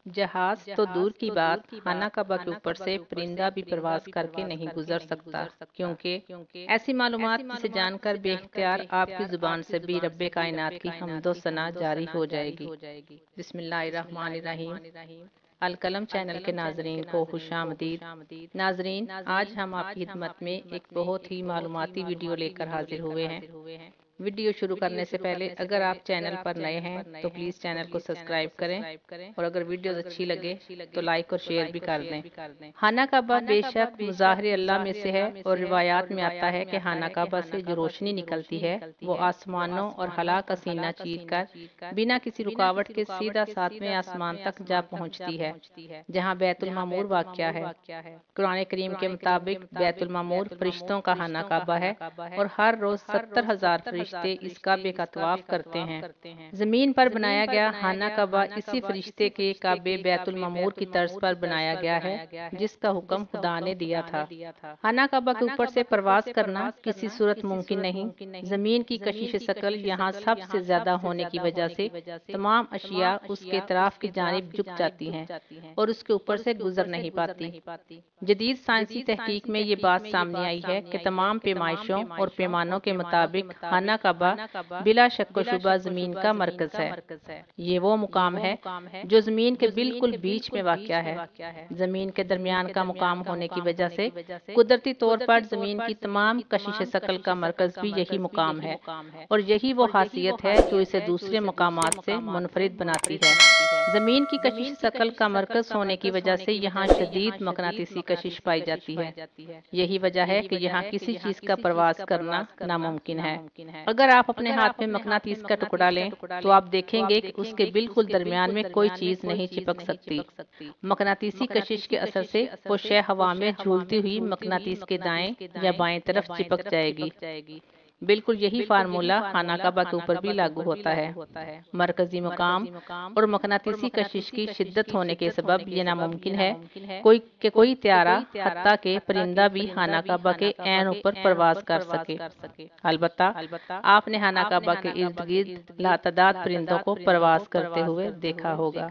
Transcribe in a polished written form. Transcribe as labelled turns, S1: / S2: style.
S1: जहाज तो दूर की बात, खाना कबा के ऊपर से परिंदा भी प्रवास करके नहीं गुजर सकता, क्योंकि ऐसी मालूमात जिसे जानकर बेख्तियार आपकी जुबान से भी रब्बे कायनात की हम्दो सना जारी हो जाएगी। बिस्मिल्लाहिर्रहमानिर्रहीम। अलकलम चैनल के नाजरीन को खुशामदीद। नाजरीन, आज हम आपकी खिदमत में एक बहुत ही मालूमाती वीडियो लेकर हाजिर हुए हैं। वीडियो शुरू करने से पहले अगर आप चैनल पर नए हैं तो प्लीज़ चैनल को सब्सक्राइब करें, और अगर वीडियोस अच्छी लगे तो लाइक और शेयर भी कर दें। खाना काबा बेशक मुज़ाहिर अल्लाह में से है, और रिवायात में आता है कि खाना काबा से जो रोशनी निकलती है वो आसमानों और खला का सीना चीर कर बिना किसी रुकावट के सीधा सातवें आसमान तक जा पहुंचती है, जहां बैतुल मामूर वाक़या है। कुरान करीम के मुताबिक बैतुल मामूर फरिश्तों का खाना काबा है, और हर रोज 70,000 फरिश्ते इस काबे का तवाफ करते हैं। जमीन पर बनाया गया खाना काबा इसी फरिश्ते के काबे बैतुल मामूर की तर्ज पर बनाया गया है, जिसका हुक्म खुदा ने दिया था। खाना काबा के ऊपर से प्रवास करना किसी सूरत मुमकिन नहीं। जमीन की कशिश शकल यहाँ सबसे ज्यादा होने की वजह से तमाम अशिया उसके इतराफ की जानिब झुक जाती हैं और उसके ऊपर से गुजर नहीं पाती। जदीद साइंसी तहकीक में ये बात सामने आई है कि तमाम पैमाइशों और पैमानों के मुताबिक खाना काबा बिला शक व शुबा जमीन का मरकज है। ये वो मुकाम है जो जमीन के बिल्कुल बीच में वाक़या है। जमीन के दरमियान का मुकाम होने की वजह से कुदरती तौर पर जमीन की तमाम कशिश शकल का मरकज भी यही मुकाम है, और यही वो खासियत है जो इसे दूसरे मकामात से मुनफरिद बनाती है। जमीन की कशिश शकल का मरकज होने की वजह से यहाँ शदीद मकनातीसी कशिश पाई जाती है। यही वजह है कि यहाँ किसी चीज का प्रवास करना नामुमकिन है। अगर आप अपने हाथ में मकनातीस का टुकड़ा लें तो आप देखेंगे कि उसके बिल्कुल दरमियान में कोई चीज नहीं चिपक सकती। मकनातीसी कशिश के असर से वो शय हवा में झूलती हुई मकनातीस के दाएं या बाएं तरफ चिपक जाएगी। बिल्कुल यही फार्मूला खाना काबा के ऊपर भी लागू होता है। मरकजी मुकाम और मकनातीसी कशिश की शिद्दत होने के सबब ये नामुमकिन है कोई त्यारा हत्ता के परिंदा भी खाना काबा के ऐन ऊपर प्रवास कर सके। अलबत्ता आपने खाना काबा के इर्द गिर्द लातादाद परिंदों को प्रवास करते हुए देखा होगा।